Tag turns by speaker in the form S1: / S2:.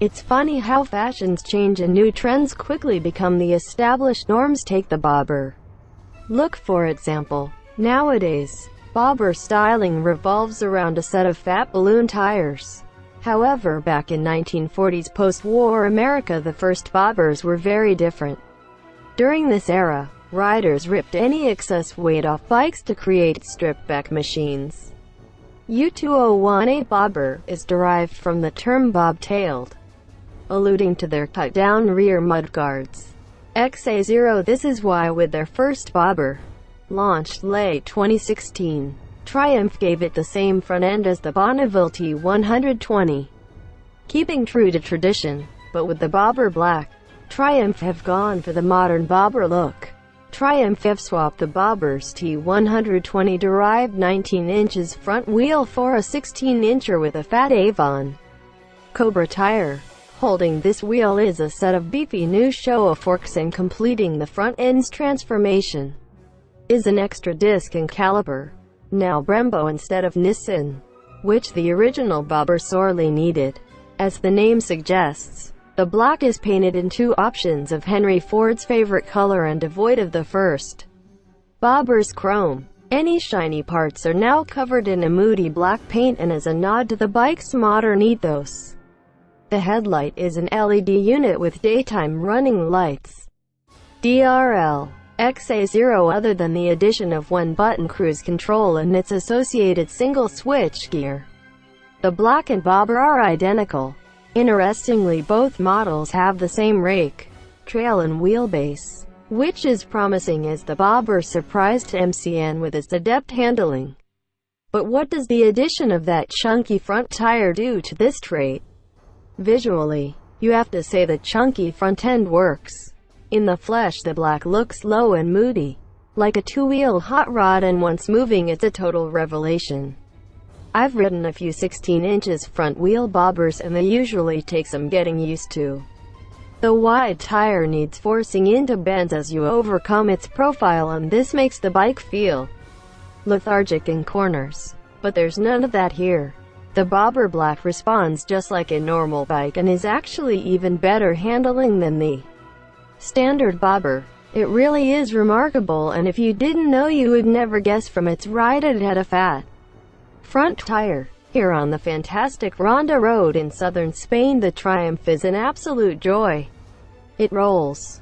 S1: It's funny how fashions change and new trends quickly become the established norms. Take the bobber look for example. Nowadays, bobber styling revolves around a set of fat balloon tires. However, back in 1940s post-war America, the first bobbers were very different. During this era, riders ripped any excess weight off bikes to create strip-back machines. U2018 bobber is derived from the term bob-tailed, alluding to their cut-down rear mudguards. XA0. This is why with their first bobber, launched late 2016, Triumph gave it the same front end as the Bonneville T120. Keeping true to tradition, but with the bobber black, Triumph have gone for the modern bobber look. Triumph have swapped the bobber's T120 derived 19 inches front wheel for a 16-incher with a fat Avon Cobra tire. Holding this wheel is a set of beefy new Showa forks, and completing the front end's transformation is an extra disc and caliper, now Brembo instead of Nissan, which the original bobber sorely needed. As the name suggests, the black is painted in two options of Henry Ford's favorite color and devoid of the first bobber's chrome. Any shiny parts are now covered in a moody black paint, and as a nod to the bike's modern ethos, the headlight is an LED unit with daytime running lights. DRL XA0. Other than the addition of one-button cruise control and its associated single switchgear, the black and bobber are identical. Interestingly, both models have the same rake, trail and wheelbase, which is promising as the bobber surprised MCN with its adept handling. But what does the addition of that chunky front tire do to this trait? Visually, you have to say the chunky front end works. In the flesh, the black looks low and moody, like a two-wheel hot rod, and once moving it's a total revelation. I've ridden a few 16 inches front wheel bobbers, and they usually take some getting used to. The wide tire needs forcing into bends as you overcome its profile, and this makes the bike feel lethargic in corners. But there's none of that here. The bobber black responds just like a normal bike and is actually even better handling than the standard bobber. It really is remarkable, and if you didn't know, you would never guess from its ride it had a fat front tire. Here on the fantastic Ronda Road in southern Spain, the Triumph is an absolute joy. It rolls.